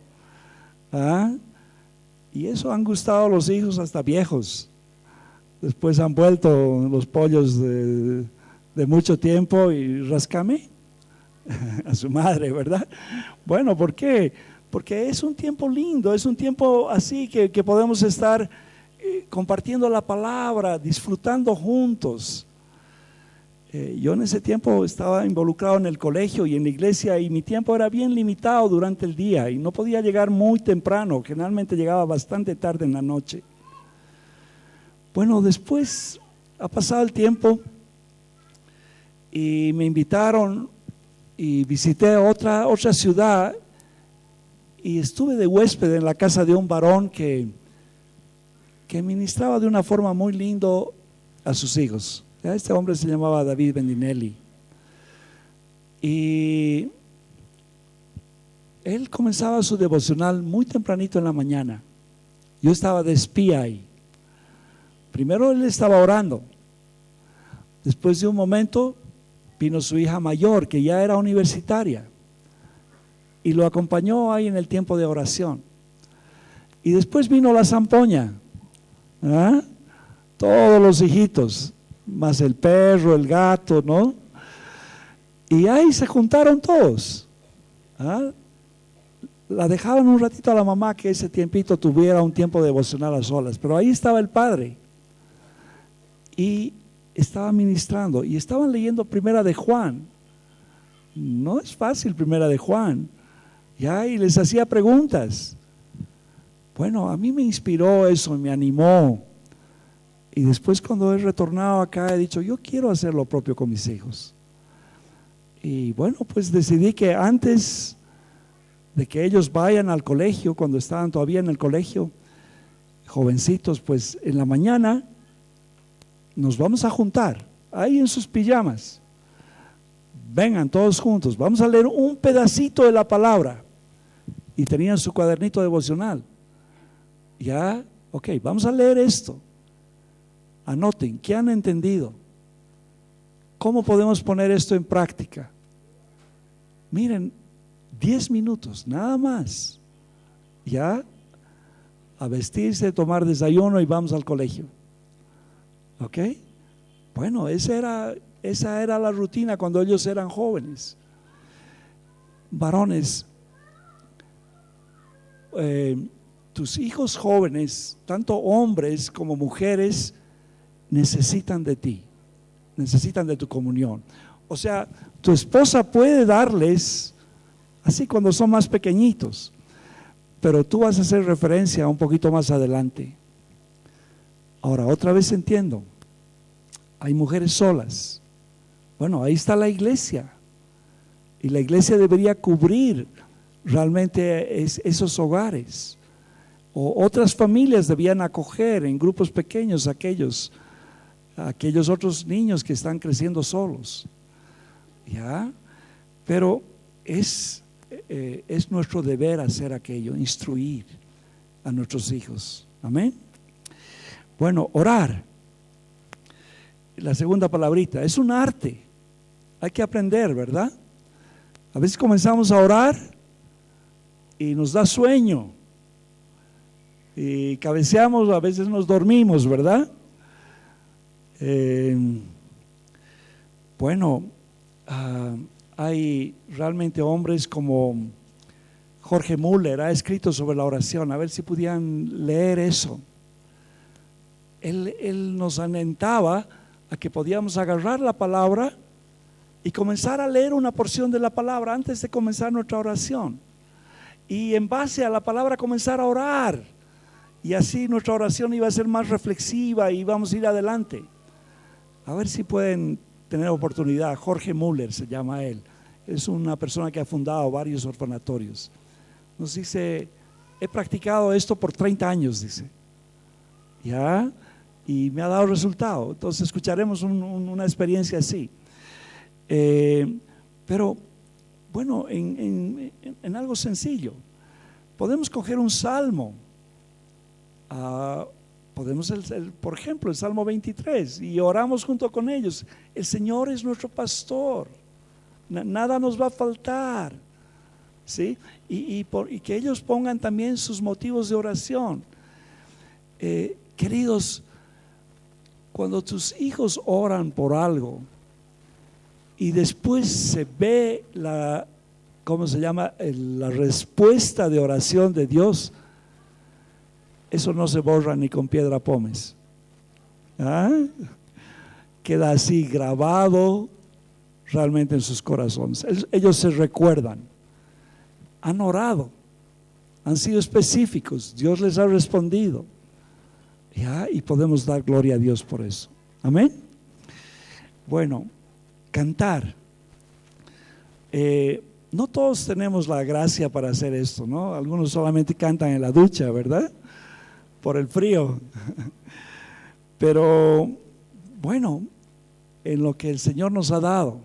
Y eso han gustado a los hijos hasta viejos. Después han vuelto los pollos de mucho tiempo y rascame a su madre, ¿verdad? Bueno, ¿por qué? Porque es un tiempo lindo, es un tiempo así que podemos estar compartiendo la palabra, disfrutando juntos. Yo en ese tiempo estaba involucrado en el colegio y en la iglesia, y mi tiempo era bien limitado durante el día y no podía llegar muy temprano, generalmente llegaba bastante tarde en la noche. Bueno, después ha pasado el tiempo y me invitaron y visité otra ciudad, y estuve de huésped en la casa de un varón que ministraba de una forma muy lindo a sus hijos. Este hombre se llamaba David Bendinelli, y él comenzaba su devocional muy tempranito en la mañana. Yo estaba de espía ahí, Primero él estaba orando. Después de un momento vino su hija mayor, que ya era universitaria, y lo acompañó ahí en el tiempo de oración. Y después vino la zampoña, ¿ah? Todos los hijitos, más el perro, el gato, ¿no? Y ahí se juntaron todos, ¿ah? La dejaban un ratito a la mamá, que ese tiempito tuviera un tiempo devocional a solas, pero ahí estaba el padre y estaba ministrando, y estaban leyendo Primera de Juan. No es fácil Primera de Juan, ya, y les hacía preguntas. Bueno, a mí me inspiró eso, me animó, y después cuando he retornado acá he dicho, yo quiero hacer lo propio con mis hijos. Y bueno, pues decidí que antes de que ellos vayan al colegio, cuando estaban todavía en el colegio, jovencitos, pues en la mañana nos vamos a juntar ahí en sus pijamas. Vengan todos juntos, vamos a leer un pedacito de la palabra. Y tenían su cuadernito devocional. Ya, ok, vamos a leer esto. Anoten, ¿qué han entendido? ¿Cómo podemos poner esto en práctica? Miren, 10 minutos, nada más. Ya, a vestirse, tomar desayuno y vamos al colegio. ¿Ok? Bueno, esa era la rutina cuando ellos eran jóvenes. Varones, tus hijos jóvenes, tanto hombres como mujeres, necesitan de ti, necesitan de tu comunión. O sea, tu esposa puede darles, así cuando son más pequeñitos, pero tú vas a hacer referencia un poquito más adelante. Ahora, otra vez entiendo, hay mujeres solas. Bueno, ahí está la iglesia, y la iglesia debería cubrir realmente esos hogares, o otras familias debían acoger en grupos pequeños aquellos otros niños que están creciendo solos, ¿ya? Pero es nuestro deber hacer aquello, instruir a nuestros hijos. Amén. Bueno, orar, la segunda palabrita, es un arte, hay que aprender, ¿verdad? A veces comenzamos a orar y nos da sueño y cabeceamos, a veces nos dormimos, ¿verdad? Bueno, hay realmente hombres como Jorge Müller, ha escrito sobre la oración. A ver si pudieran leer eso. Él nos alentaba a que podíamos agarrar la palabra y comenzar a leer una porción de la palabra antes de comenzar nuestra oración, y en base a la palabra comenzar a orar, y así nuestra oración iba a ser más reflexiva y vamos a ir adelante. A ver si pueden tener oportunidad. Jorge Müller se llama él, es una persona que ha fundado varios orfanatorios. Nos dice, he practicado esto por 30 años, dice, ya, y me ha dado resultado. Entonces escucharemos una experiencia así. Pero bueno, en algo sencillo, podemos coger un salmo, podemos por ejemplo el Salmo 23, y oramos junto con ellos. El Señor es nuestro pastor, nada nos va a faltar, ¿sí? Y que ellos pongan también sus motivos de oración. Queridos, cuando tus hijos oran por algo y después se ve la respuesta de oración de Dios, eso no se borra ni con piedra pómez. ¿Ah? Queda así grabado realmente en sus corazones. Ellos se recuerdan, han orado, han sido específicos, Dios les ha respondido, ¿ya? Y podemos dar gloria a Dios por eso. Amén. Bueno, cantar. No todos tenemos la gracia para hacer esto, ¿no? Algunos solamente cantan en la ducha, ¿verdad? Por el frío. Pero bueno, en lo que el Señor nos ha dado,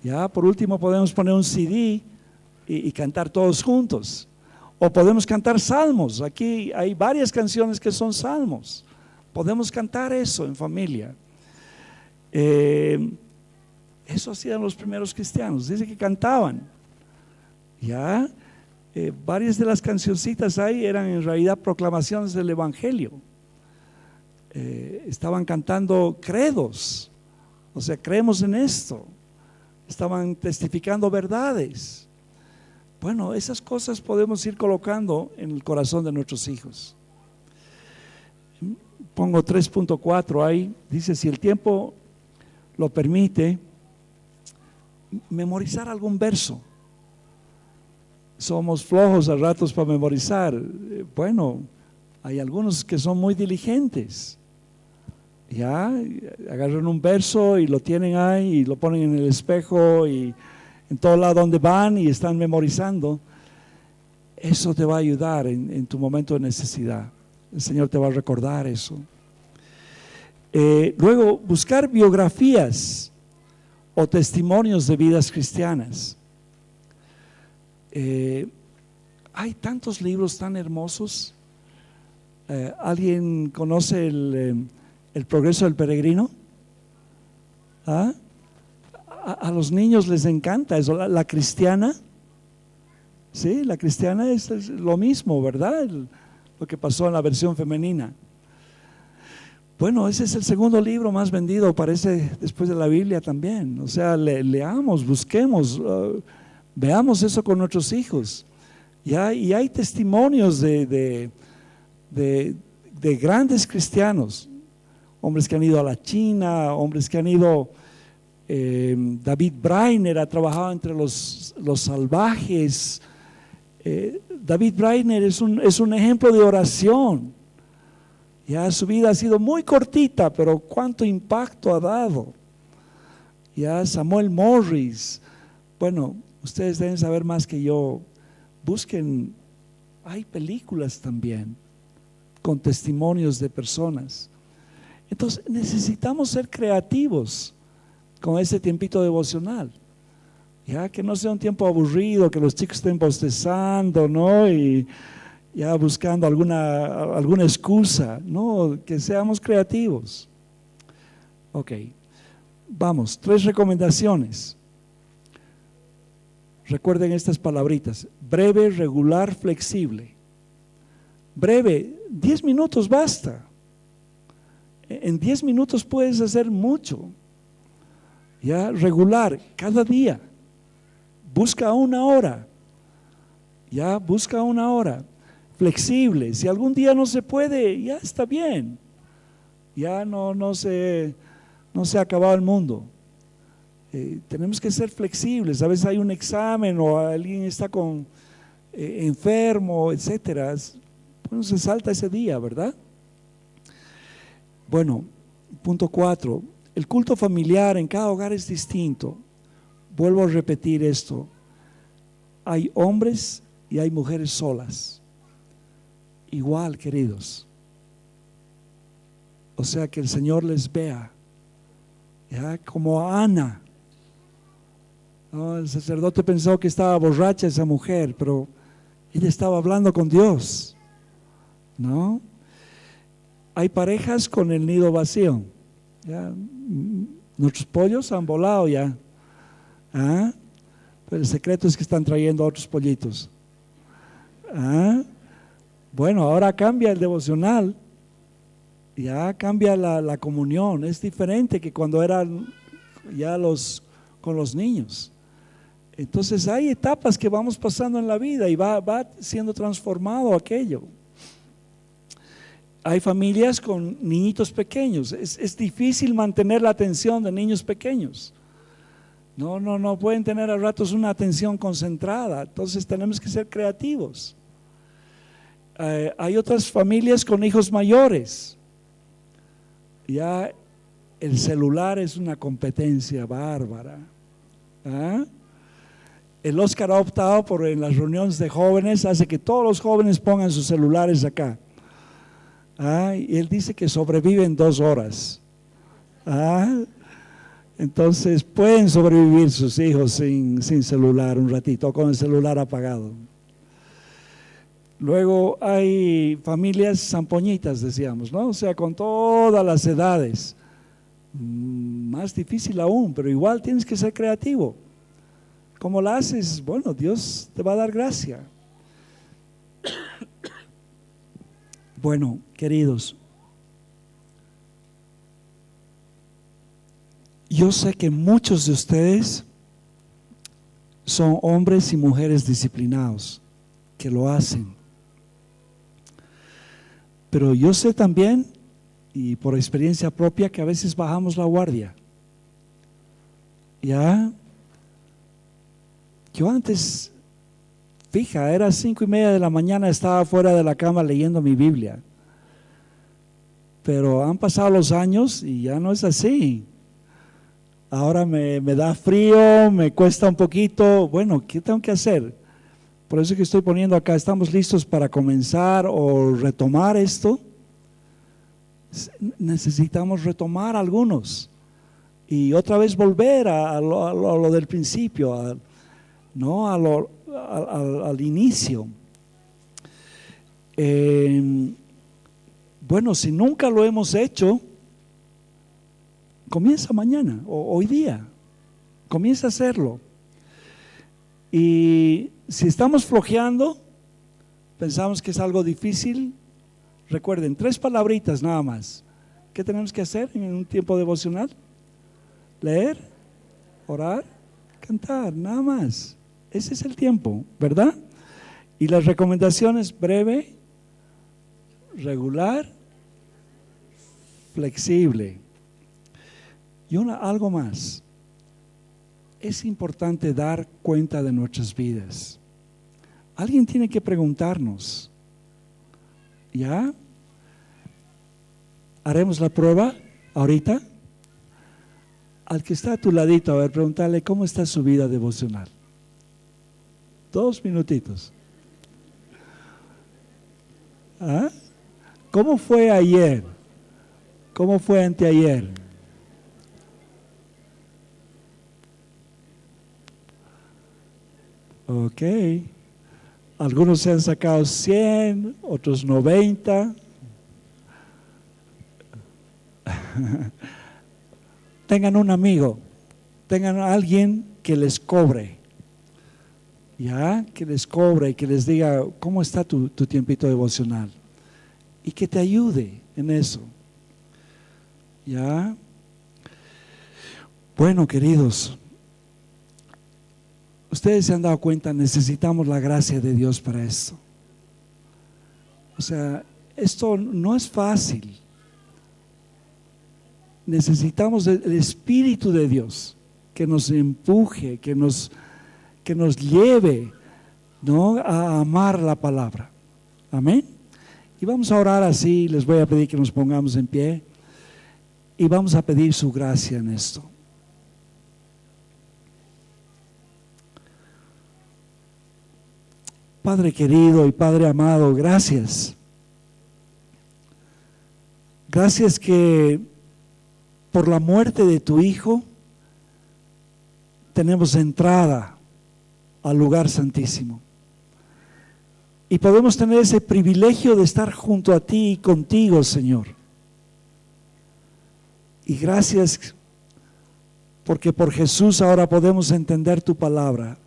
ya por último podemos poner un CD y cantar todos juntos, o podemos cantar salmos. Aquí hay varias canciones que son salmos, Podemos cantar eso en familia. Eso hacían los primeros cristianos. Dice que cantaban. Ya, varias de las cancioncitas ahí eran en realidad proclamaciones del Evangelio. Estaban cantando credos, o sea, creemos en esto. Estaban testificando verdades. Bueno, esas cosas podemos ir colocando en el corazón de nuestros hijos. Pongo 3.4 ahí, dice: si el tiempo lo permite, memorizar algún verso. Somos flojos a ratos para memorizar. Bueno, hay algunos que son muy diligentes. Ya, agarran un verso y lo tienen ahí y lo ponen en el espejo y en todo lado donde van y están memorizando. Eso te va a ayudar en tu momento de necesidad. El Señor te va a recordar eso. Luego, buscar biografías o testimonios de vidas cristianas. Hay tantos libros tan hermosos. ¿Alguien conoce el progreso del peregrino? ¿Ah? A los niños les encanta eso. La cristiana, sí, la cristiana es lo mismo, ¿verdad? Lo que pasó en la versión femenina. Bueno, ese es el segundo libro más vendido, parece, después de la Biblia también. O sea, leamos, busquemos, veamos eso con nuestros hijos. Y hay testimonios de grandes cristianos, hombres que han ido a la China, hombres que han ido. David Brainer ha trabajado entre los salvajes. David Brainer es un ejemplo de oración. Ya su vida ha sido muy cortita, pero cuánto impacto ha dado. Ya Samuel Morris. Bueno, ustedes deben saber más que yo. Busquen, hay películas también con testimonios de personas. Entonces necesitamos ser creativos con ese tiempito devocional. Ya que no sea un tiempo aburrido, que los chicos estén bostezando, ¿no? Y ya buscando alguna excusa, no, que seamos creativos. Ok, vamos, 3 recomendaciones. Recuerden estas palabritas: breve, regular, flexible. Breve, 10 minutos basta. En 10 minutos puedes hacer mucho. Ya, regular, cada día. Busca 1 hora. Ya, busca 1 hora. Flexible, si algún día no se puede, ya está bien. Ya no se ha acabado el mundo. Tenemos que ser flexibles. A veces hay un examen o alguien está enfermo, etcétera. Bueno, se salta ese día, ¿verdad? Bueno, punto 4. El culto familiar en cada hogar es distinto. Vuelvo a repetir esto. Hay hombres y hay mujeres solas. Igual, queridos. O sea, que el Señor les vea. Ya, como a Ana. ¿No? El sacerdote pensó que estaba borracha esa mujer, pero ella estaba hablando con Dios. ¿No? Hay parejas con el nido vacío. Ya, nuestros pollos han volado ya. ¿Ah? Pero el secreto es que están trayendo otros pollitos. ¿Ah? Bueno, ahora cambia el devocional. Ya cambia la comunión. Es diferente que cuando eran ya con los niños. Entonces hay etapas que vamos pasando en la vida y va siendo transformado aquello. Hay familias con niñitos pequeños. Es difícil mantener la atención de niños pequeños. No pueden tener a ratos una atención concentrada. Entonces tenemos que ser creativos. Hay otras familias con hijos mayores. Ya el celular es una competencia bárbara. ¿Ah? El Oscar ha optado por, en las reuniones de jóvenes, hace que todos los jóvenes pongan sus celulares acá. Y él dice que sobreviven 2 horas. Entonces pueden sobrevivir sus hijos sin celular un ratito, con el celular apagado. Luego hay familias zampoñitas, decíamos, ¿no? O sea, con todas las edades. Más difícil aún, pero igual tienes que ser creativo. ¿Cómo la haces? Bueno, Dios te va a dar gracia. Bueno, queridos, yo sé que muchos de ustedes son hombres y mujeres disciplinados, que lo hacen. Pero yo sé también, y por experiencia propia, que a veces bajamos la guardia. Ya, yo antes, fija, era 5:30 de la mañana, estaba fuera de la cama leyendo mi Biblia. Pero han pasado los años y ya no es así. Ahora me da frío, me cuesta un poquito. Bueno, ¿qué tengo que hacer? Por eso que estoy poniendo acá, ¿estamos listos para comenzar o retomar esto? Necesitamos retomar algunos y otra vez volver a lo del principio, ¿no? al inicio. Bueno, si nunca lo hemos hecho, comienza mañana o hoy día, comienza a hacerlo. Y si estamos flojeando, pensamos que es algo difícil, recuerden, 3 palabritas nada más. ¿Qué tenemos que hacer en un tiempo devocional? Leer, orar, cantar, nada más. Ese es el tiempo, ¿verdad? Y las recomendaciones: breve, regular, flexible. Y algo más. Es importante dar cuenta de nuestras vidas. Alguien tiene que preguntarnos. ¿Ya? ¿Haremos la prueba ahorita? Al que está a tu ladito, a ver, pregúntale cómo está su vida devocional. 2 minutitos. ¿Ah? ¿Cómo fue ayer? ¿Cómo fue anteayer? Ok. Algunos se han sacado 100, otros 90. Tengan un amigo, tengan a alguien que les cobre, ya, que les cobre y que les diga cómo está tu tiempito devocional y que te ayude en eso, ya. Bueno, queridos, ustedes se han dado cuenta, necesitamos la gracia de Dios para esto. O sea, esto no es fácil. Necesitamos el Espíritu de Dios que nos empuje, que nos lleve, ¿no?, a amar la palabra. Amén. Y vamos a orar así. Les voy a pedir que nos pongamos en pie y vamos a pedir su gracia en esto. Padre querido y Padre amado, gracias. Gracias que por la muerte de tu Hijo tenemos entrada al lugar santísimo. Y podemos tener ese privilegio de estar junto a ti y contigo, Señor. Y gracias porque por Jesús ahora podemos entender tu palabra,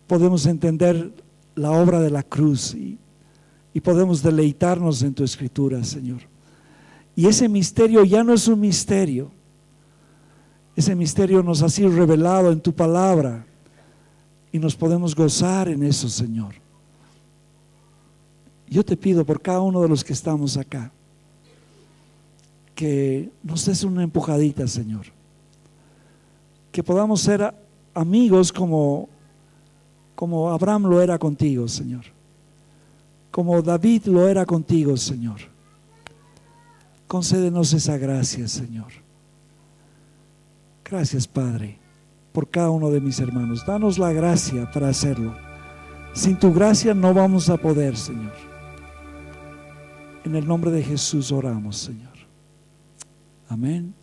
podemos entender la obra de la cruz y podemos deleitarnos en tu escritura, Señor. Y ese misterio ya no es un misterio. Ese misterio nos ha sido revelado en tu palabra y nos podemos gozar en eso, Señor. Yo te pido por cada uno de los que estamos acá que nos des una empujadita, Señor. Que podamos ser amigos como Abraham lo era contigo, Señor. Como David lo era contigo, Señor. Concédenos esa gracia, Señor. Gracias, Padre, por cada uno de mis hermanos. Danos la gracia para hacerlo. Sin tu gracia no vamos a poder, Señor. En el nombre de Jesús oramos, Señor. Amén.